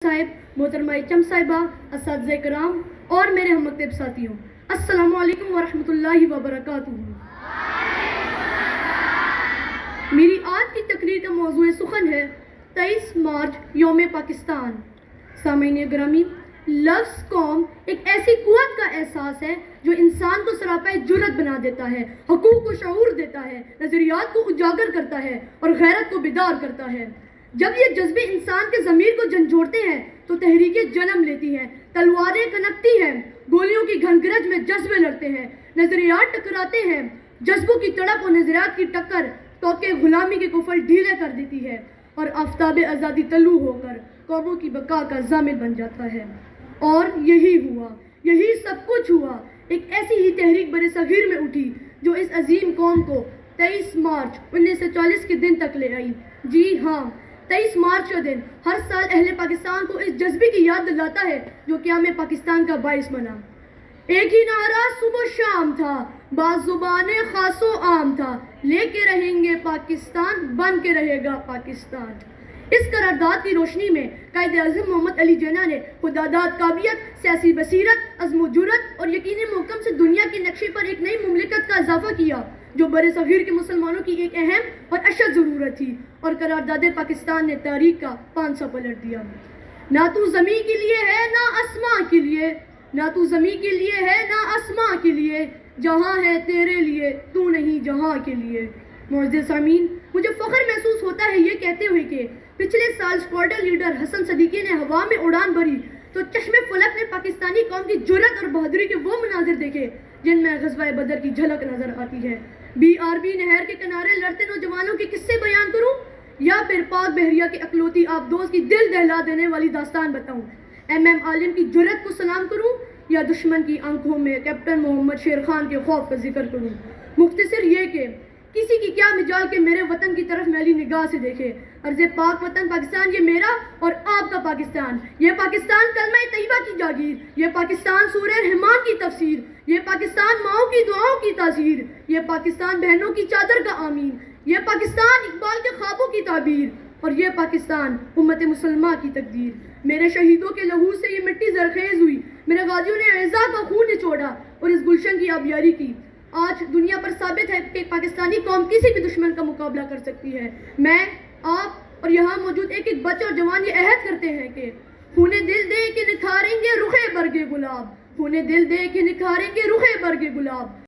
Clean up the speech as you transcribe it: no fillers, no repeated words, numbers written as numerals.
साहिब, मोहतरमा एचएम साहिबा, असातिज़े किराम और मेरे हम मकतब साथियों, अस्सलामु अलैकुम वरहमतुल्लाहि वबरकातुहू। मेरी आज की तकरीर का मौज़ूए सुखन है 23 मार्च यौम पाकिस्तान। सामीन ग्रामी, लफ्ज़ कौम एक ऐसी कुव्वत का एहसास है जो इंसान को सरापा जुर्रत बना देता है, हकूक़ को शऊर देता है, नज़रियात को उजागर करता है और गैरत को बेदार करता है। जब ये जज्बे इंसान के ज़मीर को झंझोड़ते हैं तो तहरीकें जन्म लेती हैं, तलवारें कनकती हैं, गोलियों की घनगरज में जज्बे लड़ते हैं, नज़रियात टकराते हैं। जज्बों की तड़प और नज़रियात की टक्कर तोके गुलामी के कुफल ढीले कर देती है और आफताब आज़ादी तलू होकर कौमों की बका का ज़ामिल बन जाता है। और यही हुआ, यही सब कुछ हुआ। एक ऐसी ही तहरीक बरे सगीर में उठी जो इस अजीम कौम को 23 मार्च 1940 के दिन तक ले आई। जी हाँ, 23 मार्च का दिन हर साल अहले पाकिस्तान को इस जज्बे की याद दिलाता है जो क़याम पाकिस्तान का बाइस बना। एक ही नारा सुबह शाम था, बाज़ुबाने खासो आम था, लेके रहेंगे पाकिस्तान, बन के रहेगा पाकिस्तान। इस करारदाद की रोशनी में कायदे आज़म मोहम्मद अली जिन्ना ने खुदादाद काबिलियत, सियासी बसीरत, अज़्म जुर्रत और यकीन मोहकम से दुनिया के नक्शे पर एक नई मुमलिकत का इजाफा किया जो बरे सगीर के मुसलमानों की एक अहम और अशद ज़रूरत थी। और करारदाद पाकिस्तान ने तारीख का पांसा पलट दिया। ना तू ज़मीं के लिए है ना आसमां के लिए, ना तू ज़मीं के लिए है ना आसमां के लिए, जहाँ है तेरे लिए तू नहीं जहाँ के लिए। मुअज़्ज़िज़ सामीन, मुझे फ़ख्र महसूस होता है ये कहते हुए कि पिछले साल स्क्वाड्रन लीडर हसन सदीकी ने हवा में उड़ान भरी तो चश्मे फलक ने पाकिस्तानी कौम की जुर्रत और बहादुरी के वो मनाजिर देखे जिनमें ग़ज़वा बदर की झलक नजर आती है। BRB नहर के किनारे लड़ते नौजवानों के किस्से बयान करूं या फिर पाक बहरिया के अकलौती आबदोज़ की दिल दहला देने वाली दास्तान बताऊं? MM आलिम की जुर्रत को सलाम करूं या दुश्मन की आंखों में कैप्टन मोहम्मद शेर खान के खौफ का जिक्र करूं? मुख्तसर ये कि किसी की क्या मिजाल के मेरे वतन की तरफ मैली निगाह से देखे। अर्ज़े पाक वतन पाकिस्तान ये मेरा और आपका पाकिस्तान, ये पाकिस्तान कलमा तैयबा की जागीर, ये पाकिस्तान सूरह रहमान की तफसीर, ये पाकिस्तान माओ की दुआओं की तासीर, ये पाकिस्तान बहनों की चादर का आमीन, ये पाकिस्तान इकबाल के ख्वाबों की ताबीर और ये पाकिस्तान उम्मत मुसलमा की तकदीर। मेरे शहीदों के लहू से ये मिट्टी जरखेज हुई, मेरे गाजियों ने ऐज़ा का खून निचोड़ा और इस गुलशन की आबियारी की। आज दुनिया पर साबित है कि पाकिस्तानी कौम किसी भी दुश्मन का मुकाबला कर सकती है। मैं, आप और यहाँ मौजूद एक एक बच्चा और जवान ये अहद करते हैं कि खूने दिल दे के निखारेंगे रुखे बरगे गुलाब, खूने दिल दे के निखारेंगे रुखे बरगे गुलाब।